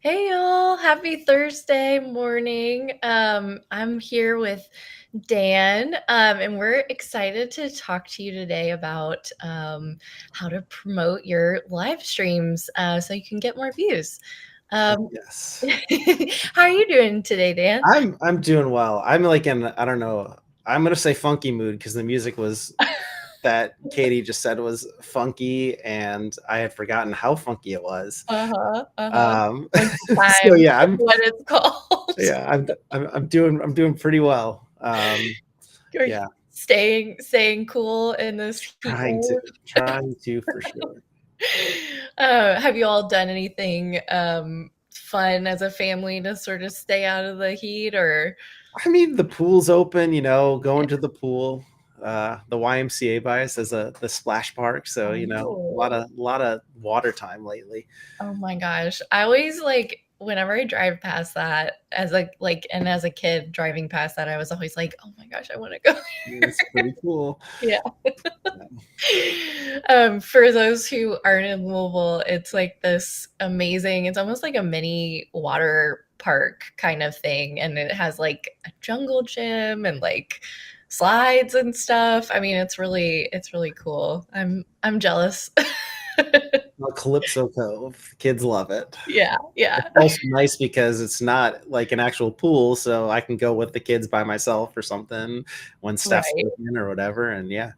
Hey y'all, happy Thursday morning. I'm here with Dan, and we're excited to talk to you today about how to promote your live streams so you can get more views. Um, Yes. how are you doing today, Dan? I'm doing well. I'm like in, I don't know, I'm gonna say funky mood because the music was that Katie just said was funky and I had forgotten how funky it was. Uh-huh, uh-huh. Um Funky so time, yeah, that's what it's called. yeah, I'm doing pretty well. Are you Yeah, staying cool in this heat trying to wave? trying to for sure. Have you all done anything fun as a family to sort of stay out of the heat or I mean, the pool's open, going to the pool. The YMCA by us as the splash park, so a lot oh, of water time lately. oh my gosh. I always like whenever I drive past that as as a kid driving past that I was always like, "Oh my gosh, I want to go." It's pretty cool. Yeah. For those who aren't in Louisville, it's like this amazing, it's almost like a mini water park kind of thing. And it has like a jungle gym and like slides and stuff. I mean, it's really cool. I'm jealous. Calypso Cove. Kids love it. Yeah, It's yeah. also nice because it's not like an actual pool, so I can go with the kids by myself or something when Steph's Right. working or whatever. And yeah,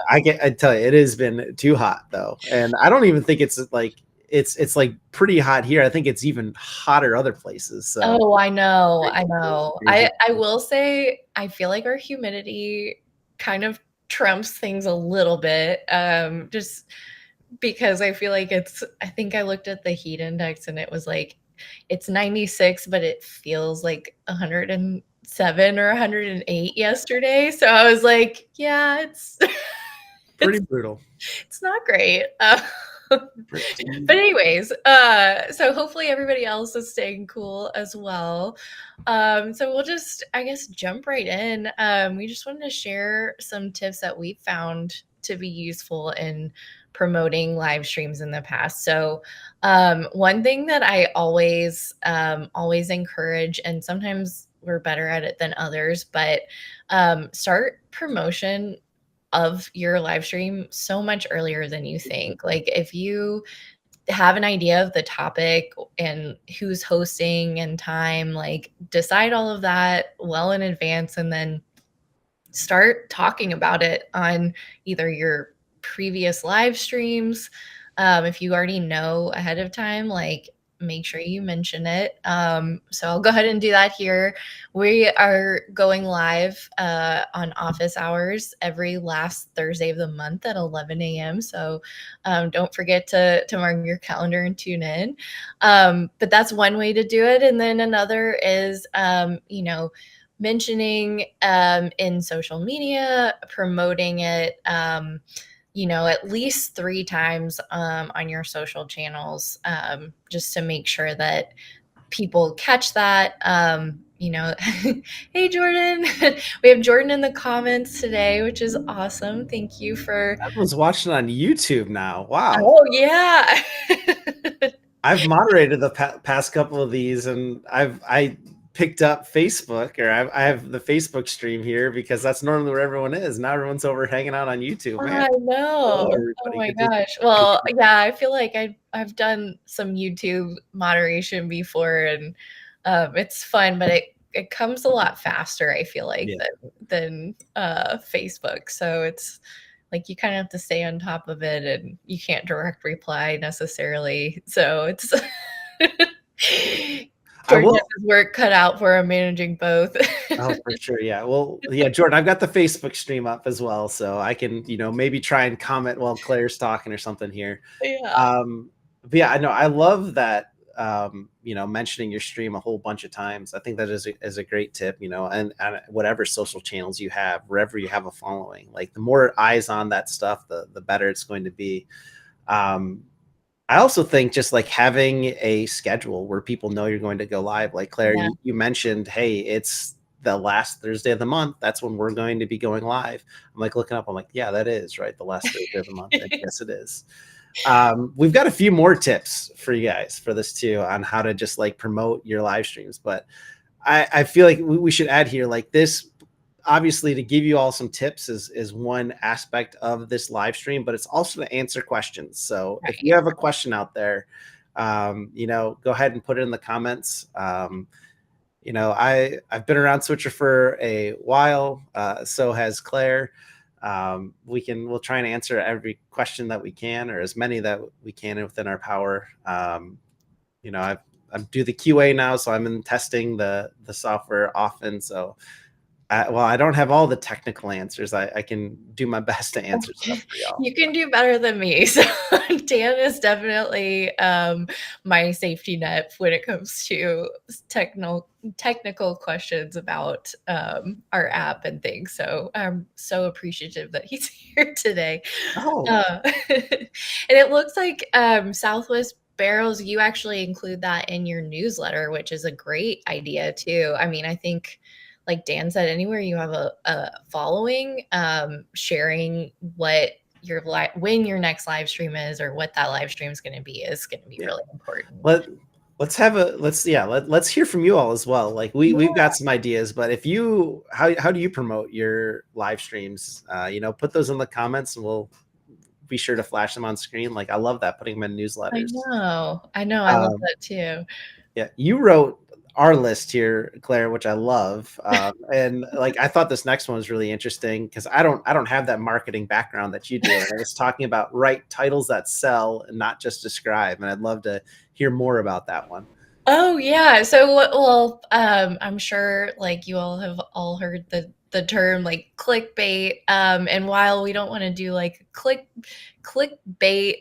I tell you, it has been too hot though, and I don't even think it's like pretty hot here. I think it's even hotter other places. So Oh, I know, crazy, I crazy, know. crazy. I will say I feel like our humidity kind of trumps things a little bit. Just because I feel like I think I looked at the heat index and it was like it's 96, but it feels like 107 or 108 yesterday. So I was like, yeah, it's Pretty it's brutal. it's not great. But Pretty. anyways, so hopefully everybody else is staying cool as well. So we'll just, I guess, jump right in. We just wanted to share some tips that we found to be useful in promoting live streams in the past. So, one thing that I always encourage, and sometimes we're better at it than others, but start promotion of your live stream so much earlier than you think. Like if you have an idea of the topic and who's hosting and time, like decide all of that well in advance and then start talking about it on either your previous live streams. If you already know ahead of time, like make sure you mention it. So I'll go ahead and do that here. We are going live on office hours every last Thursday of the month at 11 a.m. So don't forget to mark your calendar and tune in. But that's one way to do it. And then another is, mentioning in social media, promoting it, at least 3 times on your social channels, just to make sure that people catch that. Hey, Jordan. We have Jordan in the comments today, which is awesome. Thank you for. Everyone's watching on YouTube now. Wow. Oh, yeah. I've moderated the past couple of these, and I picked up Facebook, or I have the Facebook stream here because that's normally where everyone is. Now everyone's over hanging out on YouTube, man. I know. Hello, Oh everybody. my Good to gosh. good Well, to- yeah, I feel like I've done some YouTube moderation before, and it's fun, but it comes a lot faster, I feel like, yeah. than Facebook. So it's like you kind of have to stay on top of it and you can't direct reply necessarily. So it's I Jordan has will. his work cut out for him managing both. Oh, for sure. Yeah. Well, yeah, Jordan, I've got the Facebook stream up as well, so I can, maybe try and comment while Claire's talking or something here. Yeah. But yeah, I know I love that. Mentioning your stream a whole bunch of times. I think that is a great tip. And whatever social channels you have, wherever you have a following, like the more eyes on that stuff, the better it's going to be. Um, I also think just like having a schedule where people know you're going to go live. Like Claire, Yeah. you mentioned, hey, it's the last Thursday of the month. That's when we're going to be going live. I'm like looking up. I'm like, yeah, that is right. The last Thursday of the month. And yes, it is. We've got a few more tips for you guys for this too on how to just like promote your live streams. But I feel like we should add here like this obviously to give you all some tips is one aspect of this live stream, but it's also to answer questions. So if you Right. have a question out there, go ahead and put it in the comments. I've been around Switcher for a while. So has Claire. We'll try and answer every question that we can, or as many that we can within our power. I do the QA now, so I'm in testing the software often. So, I don't have all the technical answers. I can do my best to answer stuff for y'all. You can do better than me. So Dan is definitely my safety net when it comes to technical questions about our app and things. So I'm so appreciative that he's here today. Oh, And it looks like Southwest Barrels, you actually include that in your newsletter, which is a great idea too. I mean, I think like Dan said, anywhere you have a following, sharing what when your next live stream is or what that live stream is going to be yeah. really important. Let's let's hear from you all as well. Like we've got some ideas, but if you how do you promote your live streams? Put those in the comments and we'll be sure to flash them on screen. Like I love that, putting them in I newsletters. know. I know. I love Um, that too. yeah, you wrote our list here, Claire, which I love. And like I thought this next one was really interesting because I don't have that marketing background that you do. And it's talking about write titles that sell and not just describe. And I'd love to hear more about that one. Oh yeah. So well, I'm sure like you all have all heard the term like clickbait. And while we don't want to do like clickbait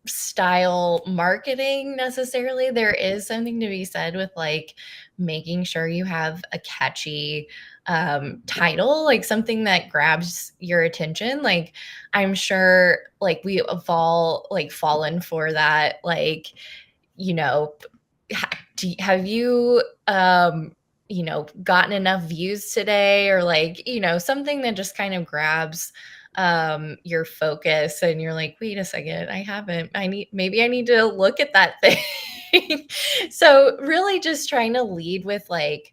style marketing necessarily, there is something to be said with like making sure you have a catchy title, like something that grabs your attention. Like I'm sure like we have all like fallen for that, like, you know, have you gotten enough views today, or like, something that just kind of grabs your focus and you're like, wait a second, maybe I need to look at that thing. So really just trying to lead with like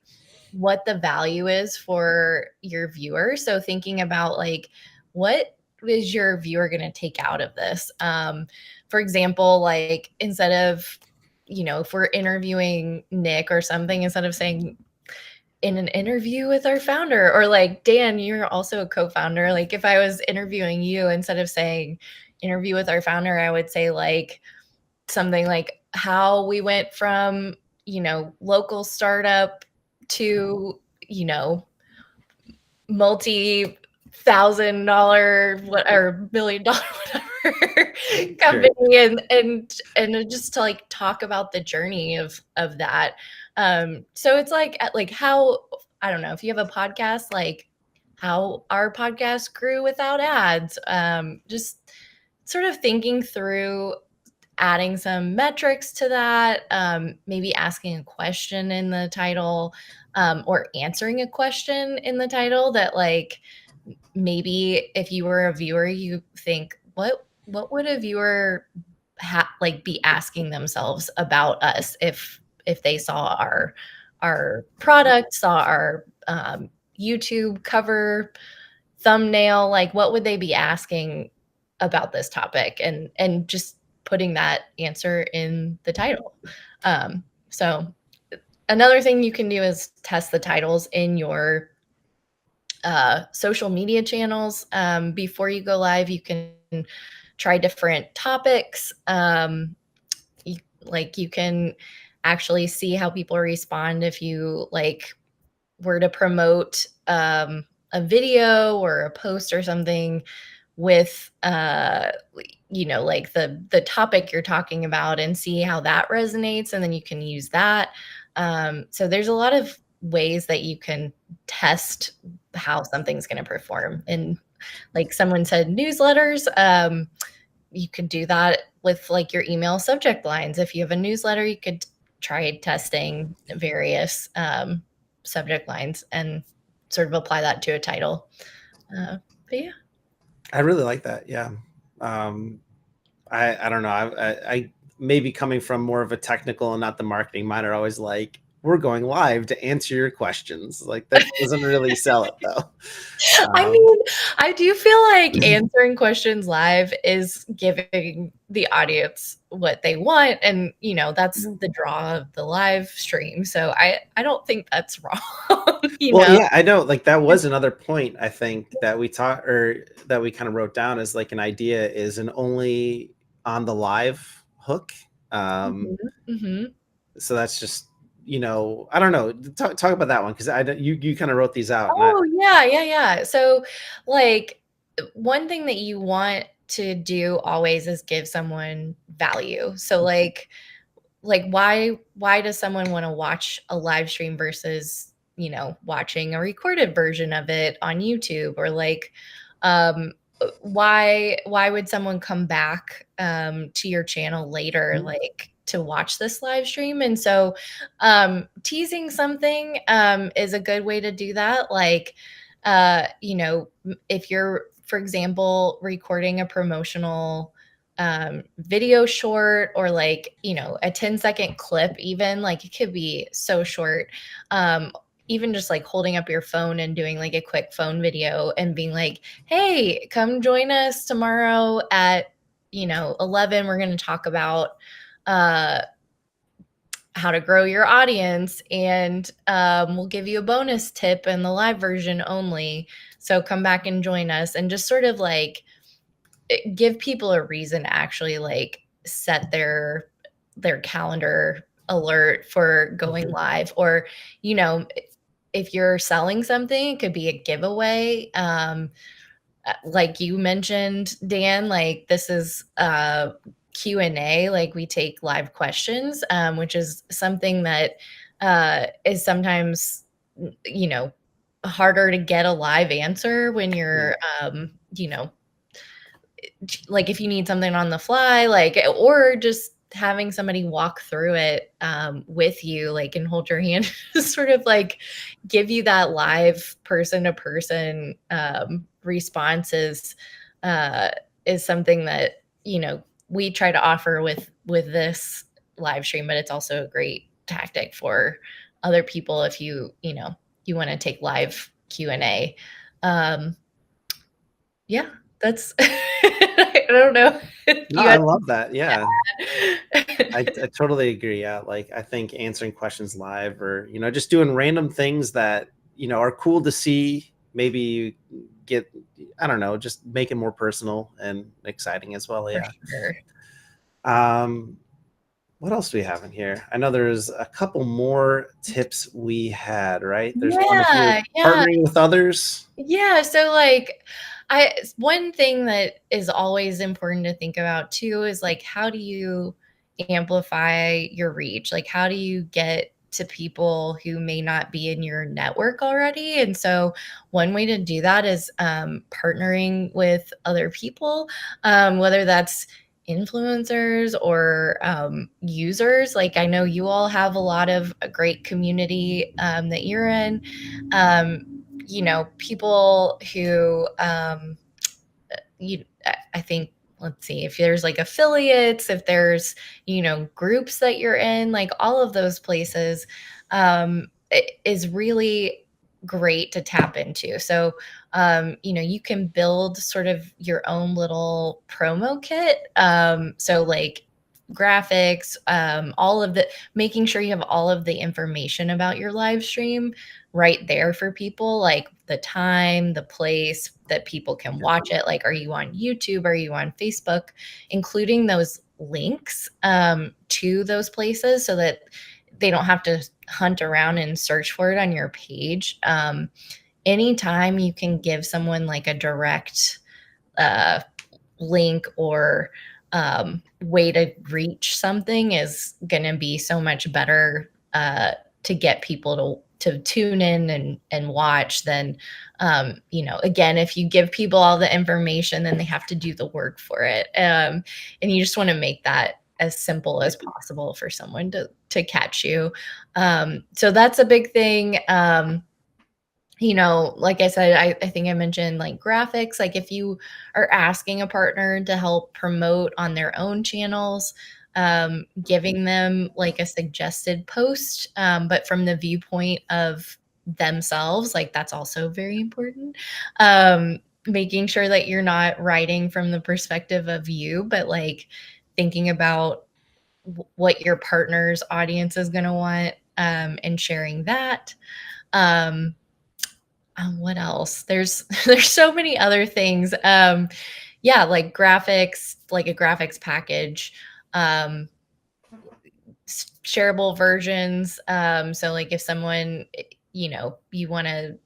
what the value is for your viewer. So thinking about like, what is your viewer going to take out of this? For example, like instead of, if we're interviewing Nick or something, instead of saying in an interview with our founder, or like, Dan, you're also a co-founder. Like if I was interviewing you, instead of saying interview with our founder, I would say like something like how we went from, local startup to, multi-thousand-dollar or $1 million whatever Sure. company, and just to like talk about the journey of that. So it's like how, I don't know, if you have a podcast, like how our podcast grew without ads. Just sort of thinking through adding some metrics to that, maybe asking a question in the title, or answering a question in the title that like maybe if you were a viewer, you think, what would a viewer like be asking themselves about us if they saw our product, saw our YouTube cover thumbnail, like what would they be asking about this topic, and just putting that answer in the title. So another thing you can do is test the titles in your social media channels. Before you go live, you can try different topics. You can actually see how people respond if you like were to promote a video or a post or something with like the topic you're talking about, and see how that resonates, and then you can use that. So there's a lot of ways that you can test how something's going to perform. And like someone said, newsletters, you could do that with like your email subject lines. If you have a newsletter, you could try testing various subject lines and sort of apply that to a title. But yeah. I really like that. Yeah. Um, I don't know. I maybe coming from more of a technical and not the marketing mind are always like, we're going live to answer your questions. Like that doesn't really sell it though. I Um, mean, I do feel like answering questions live is giving the audience what they want, and that's the draw of the live stream. So I don't think that's wrong, well, yeah, I know. Like that was another point I think that we taught or that we kind of wrote down as like an idea is an only on the live hook. Um, Mhm, mhm. so that's just I don't know. Talk about that one because you kind of wrote these out and I Oh, yeah, yeah, yeah. So, like, one thing that you want to do always is give someone value. So, like why does someone want to watch a live stream versus watching a recorded version of it on YouTube, or like um why would someone come back to your channel later, like to watch this live stream? And so teasing something is a good way to do that, like if you're, for example, recording a promotional video short, or like a 10-second clip, even like it could be so short, um even just like holding up your phone and doing like a quick phone video and being like, hey, come join us tomorrow at 11. We're going to talk about uh how to grow your audience, and we'll give you a bonus tip in the live version only, so come back and join us. And just sort of like give people a reason to actually like set their calendar alert for going live. Or if you're selling something, it could be a giveaway. Like you mentioned, Dan, like this is Q&A, like we take live questions, which is something that is sometimes you know harder to get a live answer when yeah. you're like if you need something on the fly, like, or just having somebody walk through it with you, like, and hold your hand, sort of like give you that live person to person responses, is something that we try to offer with this live stream. But it's also a great tactic for other people if you want to take live Q&A. um yeah, that's I don't know if No, you I had love that. Yeah. I something. totally agree. Yeah, like I think answering questions live or just doing random things that are cool to see. Maybe you get I don't know, just make it more personal and exciting as well. For Yeah. sure. Um, what else do we have in here? I know there's a couple more tips we had. Right? There's one if you're Yeah, yeah. partnering with others. Yeah, so like one thing that is always important to think about too is like, how do you amplify your reach? Like, how do you get to people who may not be in your network already? And so one way to do that is partnering with other people, whether that's influencers or users. Like, I know you all have a lot of a great community that you're in. Um, people who I think, let's see, if there's like affiliates, if there's groups that you're in, like all of those places, it is really great to tap into. So you can build sort of your own little promo kit, so like graphics, all of the making sure you have all of the information about your live stream right there for people, like the time, the place that people can watch it. Like, are you on YouTube? Are you on Facebook? Including those links to those places so that they don't have to hunt around and search for it on your page. Anytime you can give someone like a direct uh, link or way to reach something is going to be so much better to get people to tune in and watch than again, if you give people all the information, then they have to do the work for it, and you just want to make that as simple as possible for someone to catch you. So that's a big thing. like I said, I think I mentioned like graphics. Like if you are asking a partner to help promote on their own channels, giving them like a suggested post, but from the viewpoint of themselves, like that's also very important. Making sure that you're not writing from the perspective of you, but like thinking about what your partner's audience is going to want, and sharing that. Um, what else? There's so many other things. Yeah, like graphics, like a graphics package, um, shareable versions. So like if someone, you want to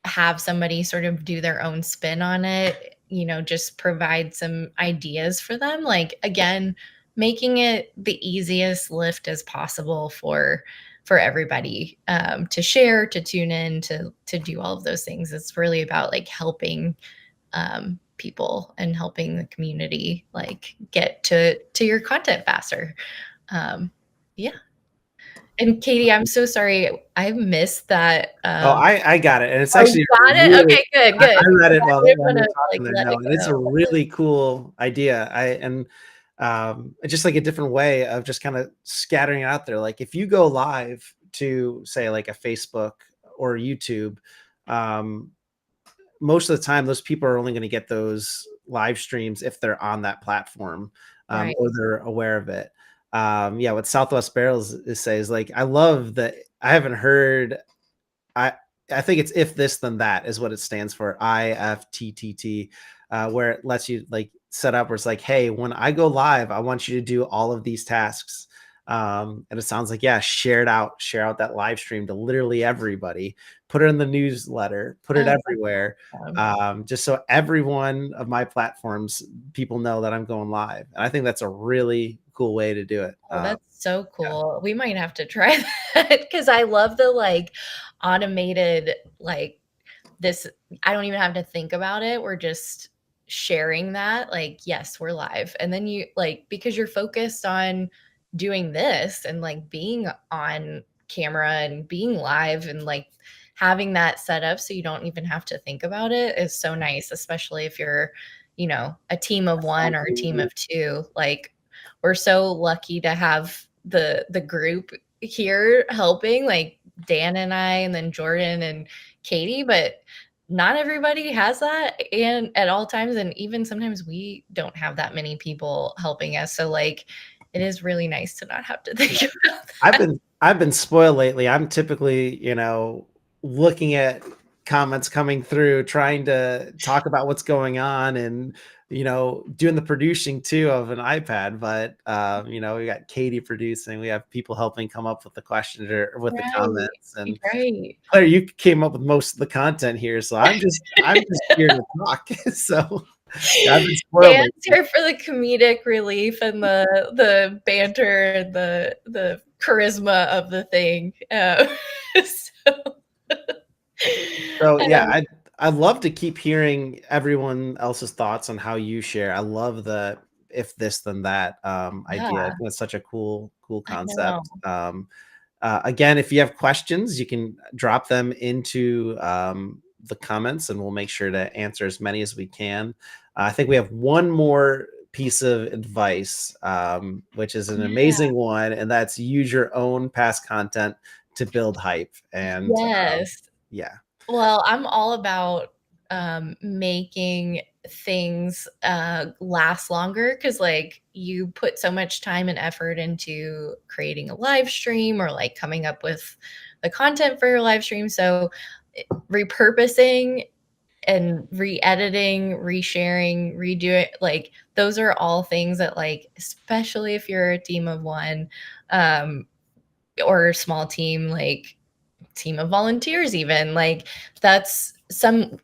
have somebody sort of do their own spin on it, just provide some ideas for them. Like again, making it the easiest lift as possible for everybody, to share, to tune in, to do all of those things. It's really about like helping, people and helping the community like get to your content faster. Um, yeah. And Katie, I'm so sorry. I missed that. Oh, I got it, and it's Oh, you actually got it? really. Okay, good, I good. read it I while didn't while you wanna, were like, talking there. let No, it and it's a go. really cool idea. Just like a different way of just kind of scattering it out there. Like if you go live to say like a Facebook or YouTube, um, most of the time those people are only going to get those live streams if they're on that platform, Right, or they're aware of it. Yeah, what Southwest Barrels is says, like, I love that. I haven't heard. I I think it's if this then that is what it stands for. IFTTT, where it lets you like set up where it's like, hey, when I go live, I want you to do all of these tasks. And it sounds like, yeah, share out that live stream to literally everybody, put it in the newsletter, put it oh, that's everywhere, awesome. just so every one of my platforms, people know that I'm going live. And I think that's a really cool way to do it. Oh, that's so Yeah. cool. We might have to try that because I love the, like, automated, like, this I don't even have to think about it. We're just sharing that, like, yes, we're live. And then you like because you're focused on doing this and like being on camera and being live and like having that set up so you don't even have to think about it is so nice, especially if you're, a team of one or a team of two. Like we're so lucky to have the group here helping, like Dan and I, and then Jordan and Katie, but not everybody has that and at all times, and even sometimes we don't have that many people helping us. So like it is really nice to not have to think about that. I've been spoiled lately. I'm typically, looking at comments coming through, trying to talk about what's going on and, doing the producing too of an iPad. But we got Katie producing, we have people helping come up with the questions or with the Right. comments. And Right. Claire, you came up with most of the content here. So I'm just here to talk. So I've been spoiled Dan's lately. here for the comedic relief and the banter and the charisma of the thing. So So yeah, um, I'd love to keep hearing everyone else's thoughts on how you share. I love the if this then that idea. I yeah, think it's such a cool I know. concept. Again, if you have questions, you can drop them into the comments, and we'll make sure to answer as many as we can. I think we have one more piece of advice, which is an Yeah. amazing one, and that's use your own past content to build hype. And Yes. yeah. Well, I'm all about, making things, last longer because, like, you put so much time and effort into creating a live stream or, like, coming up with the content for your live stream, so, repurposing and re-editing, resharing, redoing, like, those are all things that, like, especially if you're a team of 1, um, or a small team, like, team of volunteers even like that's an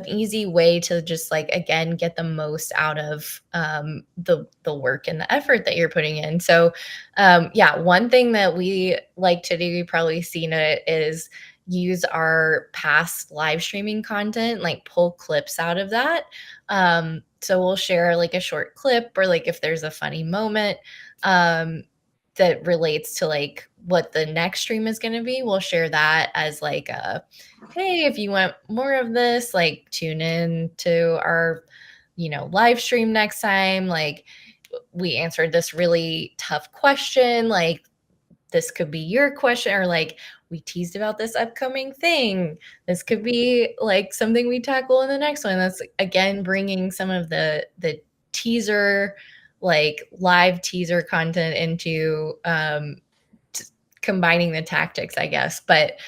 easy way to just like again get the most out of the work and the effort that you're putting in. So yeah, one thing that we like to do, you've probably seen it, is use our past live streaming content, like pull clips out of that. So we'll share like a short clip or like if there's a funny moment, um that relates to like what the next stream is going to be, we'll share that as like a, hey, if you want more of this, like tune in to our, live stream next time. Like we answered this really tough question. Like this could be your question, or like we teased about this upcoming thing. This could be like something we tackle in the next one. That's again bringing some of the teaser, like live teaser content into combining the tactics, I guess. But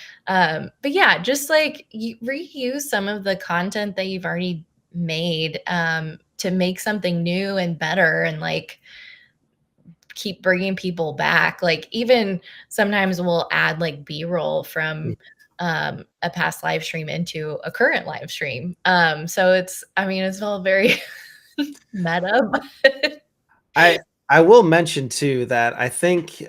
yeah, just like you reuse some of the content that you've already made to make something new and better, and like keep bringing people back. Like even sometimes we'll add like B-roll from a past live stream into a current live stream. So it's all very meta. But I will mention too that I think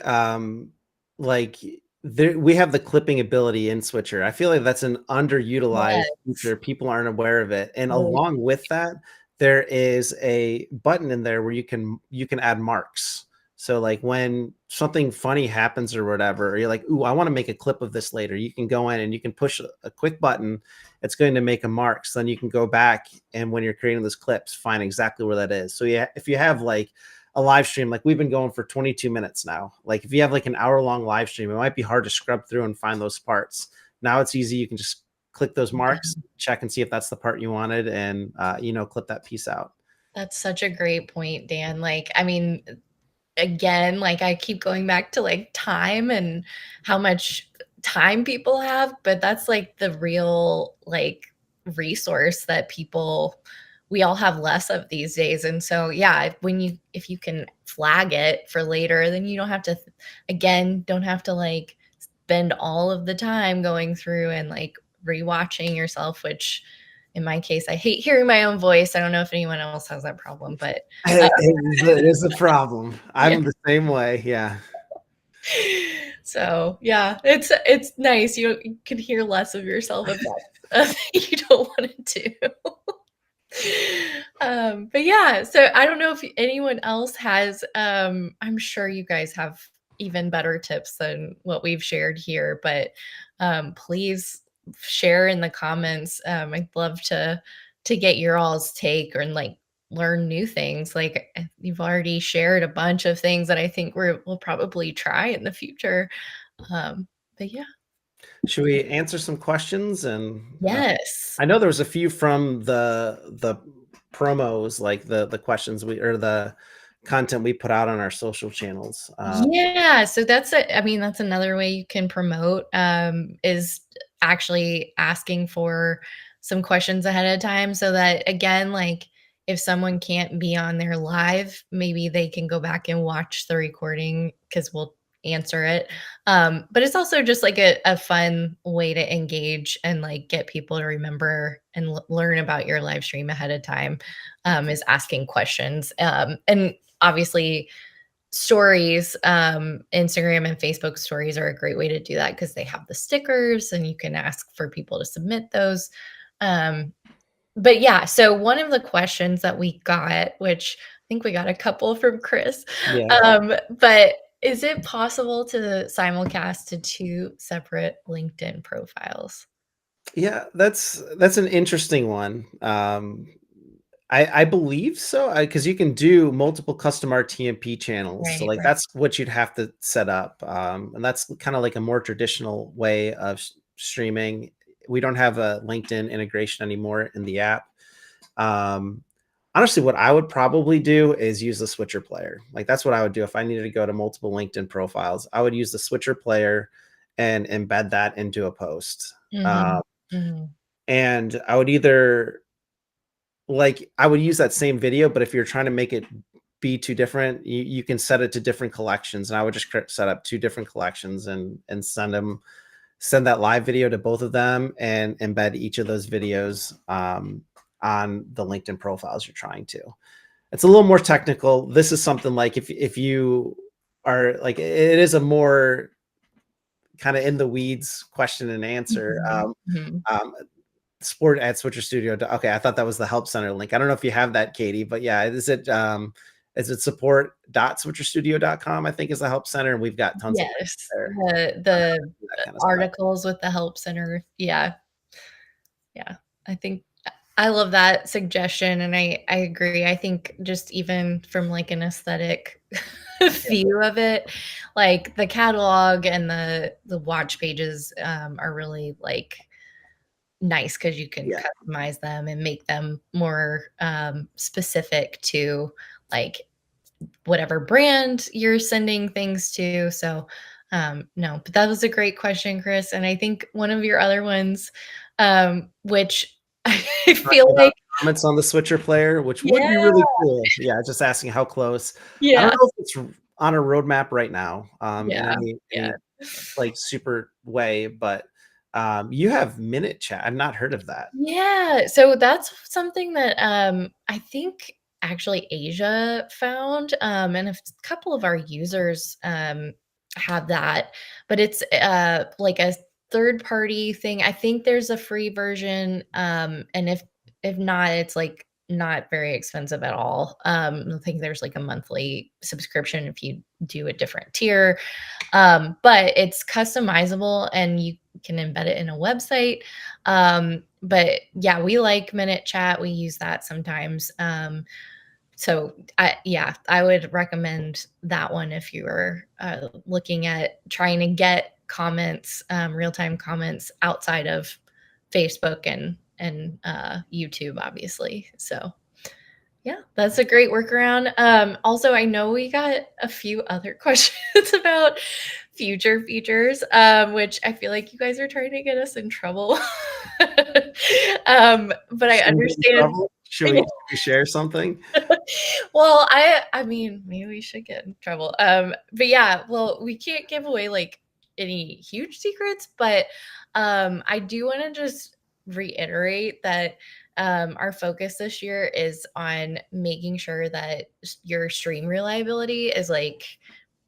like we have the clipping ability in Switcher. I feel like that's an underutilized yes. feature. People aren't aware of it. And Really. along with that, there is a button in there where you can add marks. So like when something funny happens or whatever, or you're like, ooh, I want to make a clip of this later. You can go in and you can push a quick button. It's going to make a mark. So then you can go back and when you're creating those clips, find exactly where that is. So yeah, if you have like a live stream, like we've been going for 22 minutes now. Like if you have like an hour-long live stream, it might be hard to scrub through and find those parts. Now it's easy. You can just click those marks, check and see if that's the part you wanted, and clip that piece out. That's such a great point, Dan. Like, I mean, again, like I keep going back to like time and how much time people have, but that's like the real like resource that we all have less of these days. And so yeah, if you can flag it for later, then you don't have to, again, don't have to like spend all of the time going through and like rewatching yourself, which in my case, I hate hearing my own voice. I don't know if anyone else has that problem, but It is a problem. yeah. I'm the same way. Yeah. So yeah, it's nice. You can hear less of yourself if that's you don't want to do. But yeah, so I don't know if anyone else has. I'm sure you guys have even better tips than what we've shared here, but please share in the comments. I'd love to get your all's take or like learn new things. Like you've already shared a bunch of things that I think we'll probably try in the future. But yeah, Should we answer some questions? And yes. I know there was a few from the promos, like the questions or the content we put out on our social channels. Yeah, so I mean, that's another way you can promote, is actually asking for some questions ahead of time so that again, like if someone can't be on there live, maybe they can go back and watch the recording because we'll answer it. But it's also just like a fun way to engage and like get people to remember and learn about your live stream ahead of time, is asking questions. And obviously stories, Instagram and Facebook stories are a great way to do that because they have the stickers and you can ask for people to submit those. um, but yeah, so one of the questions that we got, which I think we got a couple from Chris, Yeah. but is it possible to simulcast to two separate LinkedIn profiles? Yeah, that's an interesting one. I believe so, because you can do multiple custom RTMP channels. So Right, like right. that's what you'd have to set up, and that's kind of like a more traditional way of streaming. We don't have a LinkedIn integration anymore in the app. Um, Honestly, what I would probably do is use the switcher player. Like that's what I would do if I needed to go to multiple LinkedIn profiles. I would use the switcher player and embed that into a post. Mhm, mhm. And I would either like I would use that same video, but if you're trying to make it be two different, you can set it to different collections. And I would just set up two different collections and send that live video to both of them and embed each of those videos on the LinkedIn profiles you're trying to. It's a little more technical. This is something like if you are like it is a more kind of in the weeds question and answer. Mhm, mhm. Um, Sport at Switcher Studio. Okay, I thought that was the help center link. I don't know if you have that, Katie, but yeah, is it is it support.switcherstudio.com, I think, is the help center, and we've got tons of links Yes, there on how to the do that kind of stuff. articles with the help center. Yeah, yeah. I think I love that suggestion, and I agree. I think just even from, like, an aesthetic view of it, like, the catalog and the watch pages, are really, like, nice because you can Yeah, customize them and make them more, specific to, like, whatever brand you're sending things to. So, no, but that was a great question, Chris. And I think one of your other ones, which I talking feel about like, comments on the switcher player, which would be yeah, really cool. Yeah, just asking how close. I don't yeah, know if it's on a roadmap right now, in yeah, yeah. any like super way, but you have minute chat. I've not heard of that. Yeah, so that's something that, I think actually Asia found, and a couple of our users, have that, but it's, like a third-party thing. I think there's a free version, and if not, it's, like, not very expensive at all. I think there's, like, a monthly subscription if you do a different tier, but it's customizable and you can embed it in a website. But yeah, we like Minute Chat. We use that sometimes. So I would recommend that one if you are looking at trying to get comments, real time comments outside of Facebook and YouTube, obviously. So yeah, that's a great workaround. Also, I know we got a few other questions about future features, which I feel like you guys are trying to get us in trouble. But I Should we get in understand. trouble? Should we share something? Well, I mean, maybe we should get in trouble. But yeah, well, we can't give away like any huge secrets, but I do want to just reiterate that our focus this year is on making sure that your stream reliability is like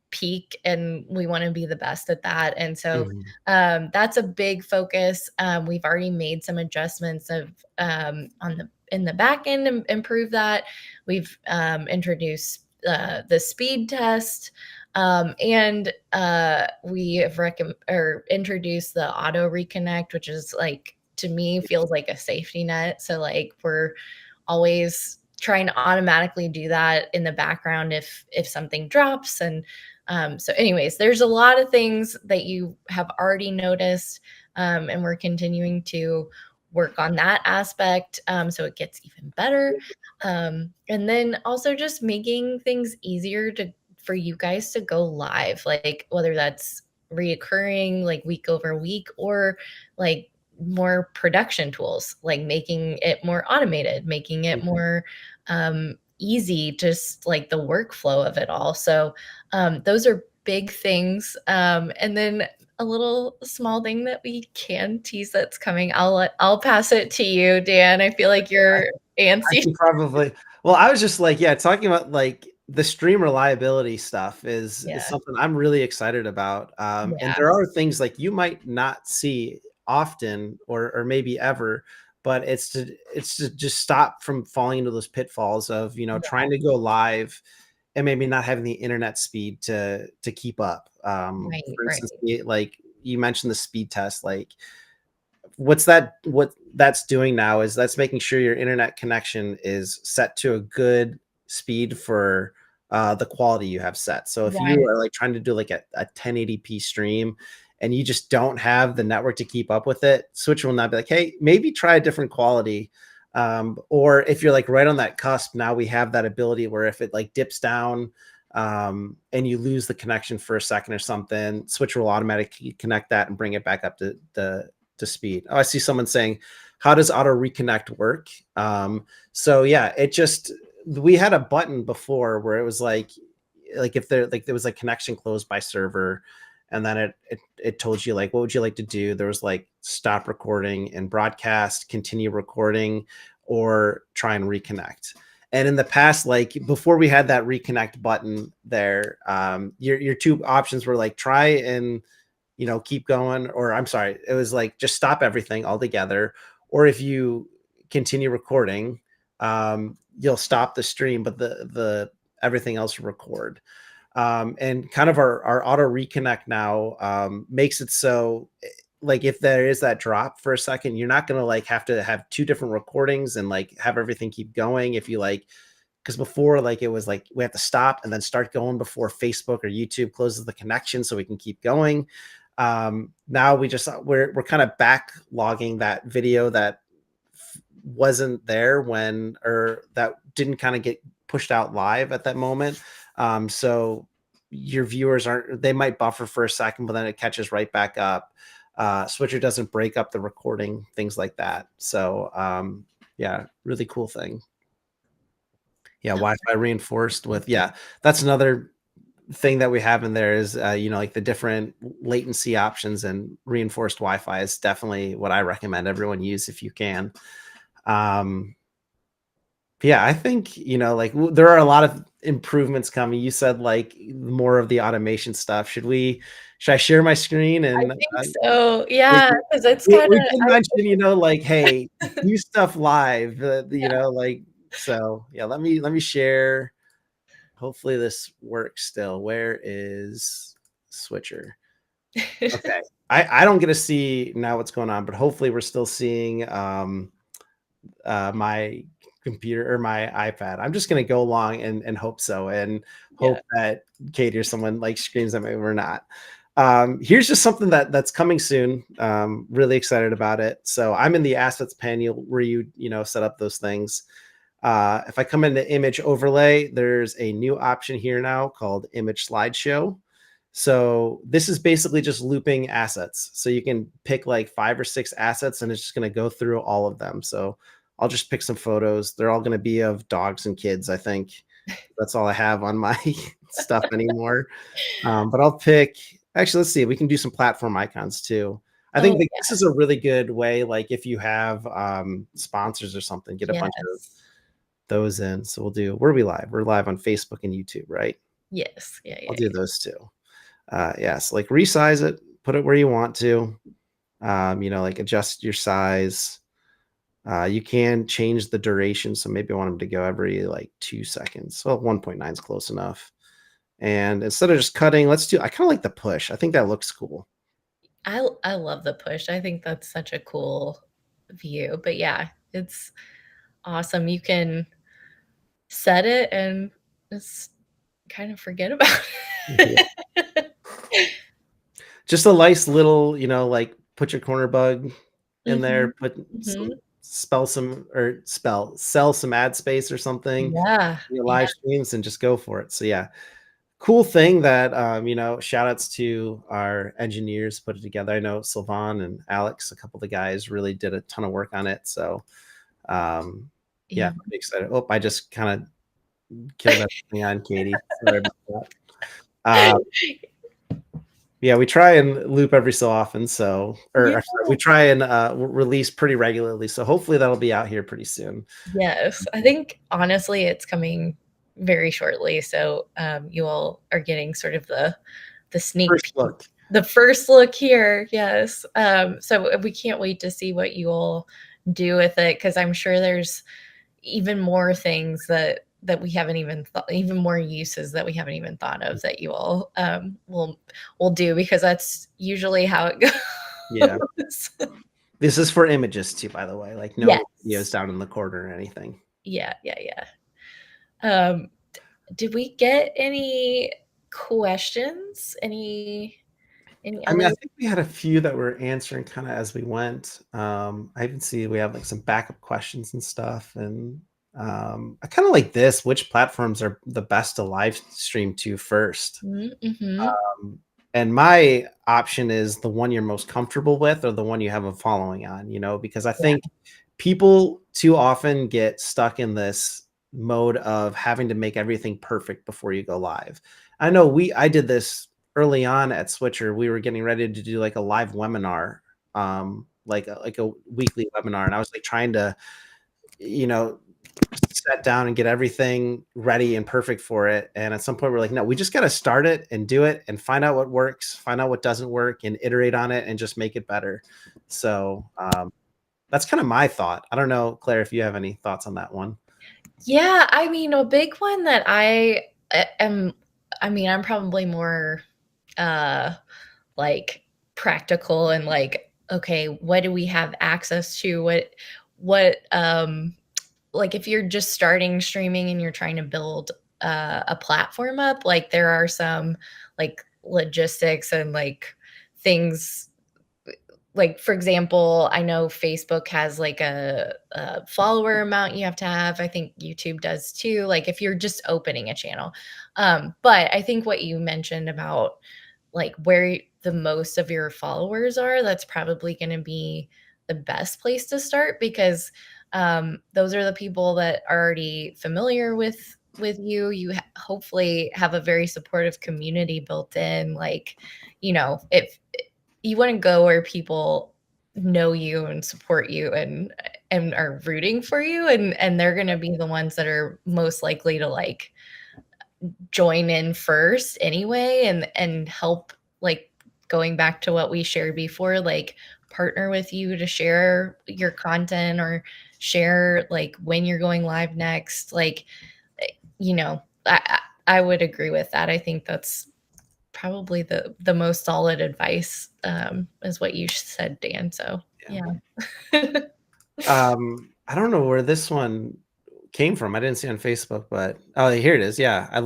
peak, and we want to be the best at that. And so Mhm. that's a big focus. We've already made some adjustments of on the in the back end to improve that. We've introduced the speed test, and we have or introduced the auto reconnect, which is like, to me, feels like a safety net. So like we're always trying to automatically do that in the background if something drops. And so anyways, there's a lot of things that you have already noticed, and we're continuing to work on that aspect, so it gets even better. And then also just making things easier to for you guys to go live, like whether that's reoccurring like week over week, or like more production tools, like making it more automated, making it Mhm. more easy, just like the workflow of it all. So those are big things. And then a little small thing that we can tease that's coming. I'll pass it to you, Dan. I feel like you're I antsy. can probably. Well, I was just like, yeah, talking about like the stream reliability stuff is Yeah, something I'm really excited about. And yeah, there are things like you might not see often or maybe ever, but it's to just stop from falling into those pitfalls of, yeah. trying to go live and maybe not having the internet speed to keep up. Right, For instance, right, like you mentioned the speed test, like what that's doing now is that's making sure your internet connection is set to a good speed for the quality you have set. So if you right. are like trying to do like a 1080p stream and you just don't have the network to keep up with it, Switch will not be like, hey, maybe try a different quality. Or if you're like right on that cusp, now we have that ability where if it like dips down and you lose the connection for a second or something, Switch will automatically connect that and bring it back up to the to speed. Oh, I see someone saying, how does auto reconnect work? So yeah, it just, we had a button before where it was like if there was like connection closed by server, and then it told you like what would you like to do. There was like stop recording and broadcast, continue recording, or try and reconnect. And in the past, like before we had that reconnect button there, your two options were like try and keep going, or I'm sorry, it was like just stop everything altogether. Or if you continue recording, you'll stop the stream, but everything else record. And kind of our auto reconnect now makes it so like if there is that drop for a second, you're not going to like have to have two different recordings and like have everything keep going. If you like, because before like it was like we have to stop and then start going before Facebook or YouTube closes the connection so we can keep going. Now we're kind of backlogging that video that wasn't there when, or that didn't kind of get pushed out live at that moment. So your viewers they might buffer for a second, but then it catches right back up. Switcher doesn't break up the recording, things like that. So yeah, really cool thing. Yeah, Wi-Fi reinforced with, yeah, that's another thing that we have in there is like the different latency options, and reinforced Wi-Fi is definitely what I recommend everyone use if you can. Yeah, I think like there are a lot of improvements coming. You said like more of the automation stuff. Should I share my screen? I And think so. we Yeah, can, because it's kind we can of mention like, hey, do stuff live, like, so yeah, let me share. Hopefully this works still. Where is Switcher? Okay. I don't get to see now what's going on, but hopefully we're still seeing my computer or my iPad. I'm just gonna go along and hope so, and yeah. hope that Katie or someone like screams at me or not. Here's just something that's coming soon. Really excited about it. So I'm in the assets panel where you set up those things. If I come into image overlay, there's a new option here now called image slideshow. So this is basically just looping assets. So you can pick like 5 or 6 assets and it's just going to go through all of them. So I'll just pick some photos. They're all going to be of dogs and kids. I think that's all I have on my stuff anymore. But I'll pick, actually, let's see, we can do some platform icons too. I think Oh, that this is a really good way. Like if you have sponsors or something, get a bunch of yes. those in. So where are we live? We're live on Facebook and YouTube, right? Yes. Yeah, I'll yeah, do those too. So like resize it, put it where you want to, like adjust your size. You can change the duration. So maybe I want them to go every like 2 seconds. So 1.9 is close enough. And instead of just cutting, I kind of like the push. I think that looks cool. I love the push. I think that's such a cool view. But yeah, it's awesome. You can set it and just kind of forget about Yeah. it. Just a nice little, like put your corner bug in there, Mhm. put some, Mhm. sell some ad space or something, Yeah. your Yeah. live streams, and just go for it. So yeah, cool thing that shout outs to our engineers put it together. I know Sylvan and Alex, a couple of the guys, really did a ton of work on it. So yeah, Yeah. I'm excited. Oh, I just kind of killed everything on Katie. Sorry about that. Yeah, we try and loop every so often. So, Yeah. we try and release pretty regularly. So hopefully that'll be out here pretty soon. Yes. I think honestly it's coming very shortly. So you all are getting sort of the sneak First peek, look. the first look here. Yes. So we can't wait to see what you all do with it, because I'm sure there's even more things that we haven't even thought, even more uses that we haven't even thought of that you all will do, because that's usually how it Yeah. goes. This is for images too, by the way. Like no videos Yes. down in the corner or anything. Yeah, yeah, yeah. Um, did we get any questions? Any I mean, I other? think we had a few that we're answering kind of as we went. I even see we have like some backup questions and stuff. And I kind of like this. Which platforms are the best to live stream to first? Mm-hmm. And my option is the one you're most comfortable with, or the one you have a following on, because I Yeah. think people too often get stuck in this mode of having to make everything perfect before you go live. I know I did this early on at Switcher. We were getting ready to do like a live webinar, like a weekly webinar, and I was like trying to, you know, set down and get everything ready and perfect for it. And at some point, we're like, no, we just got to start it and do it and find out what works, find out what doesn't work, and iterate on it and just make it better. So that's kind of my thought. I don't know, Claire, if you have any thoughts on that one. Yeah, I mean, a big one that am I mean, I'm probably more uh like practical and like, okay, what do we have access to? What like if you're just starting streaming and you're trying to build a platform up, like there are some like logistics and like things, like for example, I know Facebook has like a follower amount you have to have. I think YouTube does too, like if you're just opening a channel. But I think what you mentioned about like where the most of your followers are, that's probably going to be the best place to start, because those are the people that are already familiar with you. You hopefully have a very supportive community built in. Like, if you want to go where people know you and support you and are rooting for you, and they're going to be the ones that are most likely to like join in first anyway, and help, like going back to what we shared before, like partner with you to share your content or share like when you're going live next. Like, I would agree with that. I think that's probably the most solid advice, is what you said, Dan. So Yeah. yeah. I don't know where this one came from. I didn't see it on Facebook, but oh, here it is. Yeah, I'd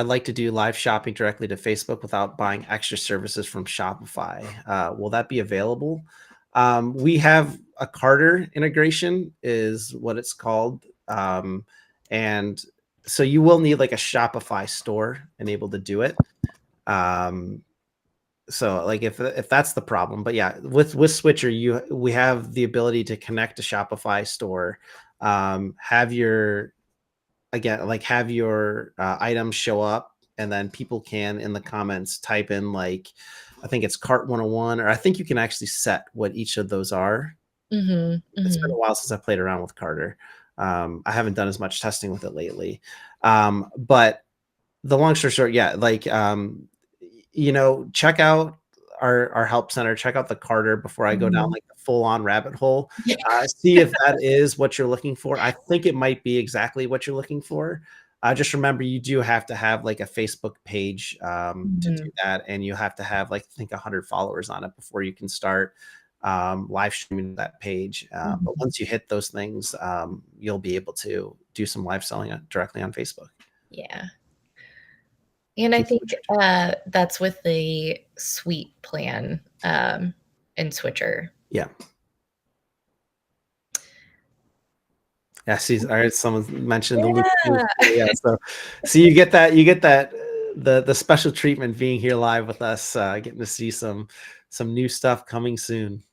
like to do live shopping directly to Facebook without buying extra services from Shopify. Will that be available? We have a Carter integration, is what it's called, and so you will need like a Shopify store enabled to do it. Um, so like if that's the problem, but yeah, with Switcher, we have the ability to connect to Shopify store, have your again like have your items show up, and then people can in the comments type in like, I think it's cart 101, or I think you can actually set what each of those are. Mhm, It's been a mhm, while since I played around with Carter. I haven't done as much testing with it lately, but the long story short, yeah, like check out our help center, check out the Carter before I go down mhm. like the full on rabbit hole. Yeah. See if that is what you're looking for. I think it might be exactly what you're looking for. Just remember, you do have to have like a Facebook page to do Mhm, that, and you have to have like I think 100 followers on it before you can start live streaming that page. But mhm. once you hit those things, you'll be able to do some live selling directly on Facebook. Yeah. And I With think, Switcher too. that's with the suite plan, in Switcher. Yeah. Yeah, see, I heard someone mention the loop too. Yeah. Yeah, so you get that the special treatment being here live with us, getting to see some new stuff coming soon.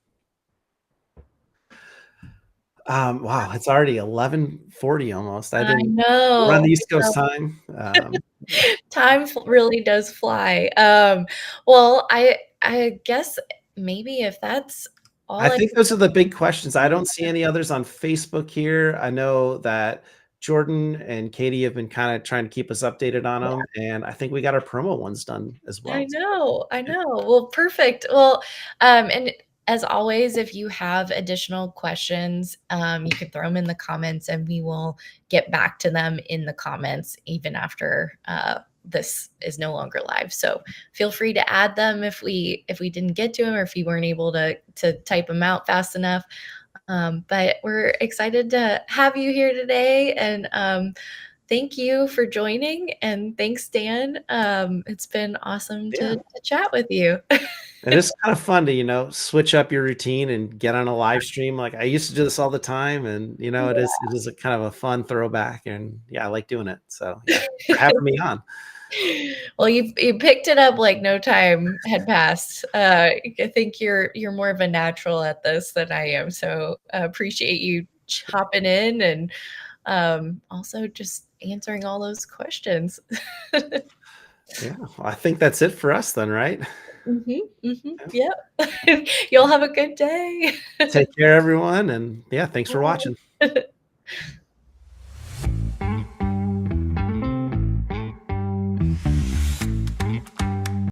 Wow, it's already 11:40 almost. I I didn't We're on know, the I East Coast know. time. Time really does fly. Well, I guess maybe if that's I all I think those are the big questions. I don't see yeah, any others on Facebook here. I know that Jordan and Katie have been kind of trying to keep us updated on them, and I think we got our promo ones done as I well. know, I Yeah. know. Well, perfect. Well, and as always, if you have additional questions, you can throw them in the comments, and we will get back to them in the comments even after this is no longer live. So feel free to add them if we didn't get to them, or if you weren't able to type them out fast enough. But we're excited to have you here today, and thank you for joining, and thanks, Dan. It's been awesome Yeah. to chat with you. It is kind of fun to, switch up your routine and get on a live stream. Like I used to do this all the time, and it is a kind of a fun throwback, and yeah, I like doing it. So yeah, thanks for having me on. Well, you picked it up like no time had passed. I think you're more of a natural at this than I am, so appreciate you hopping in, and also just answering all those questions. Yeah, well, I think that's it for us then, right? Yeah. Yep. You'll have a good day. Take care, everyone, and yeah, thanks for watching. Bye.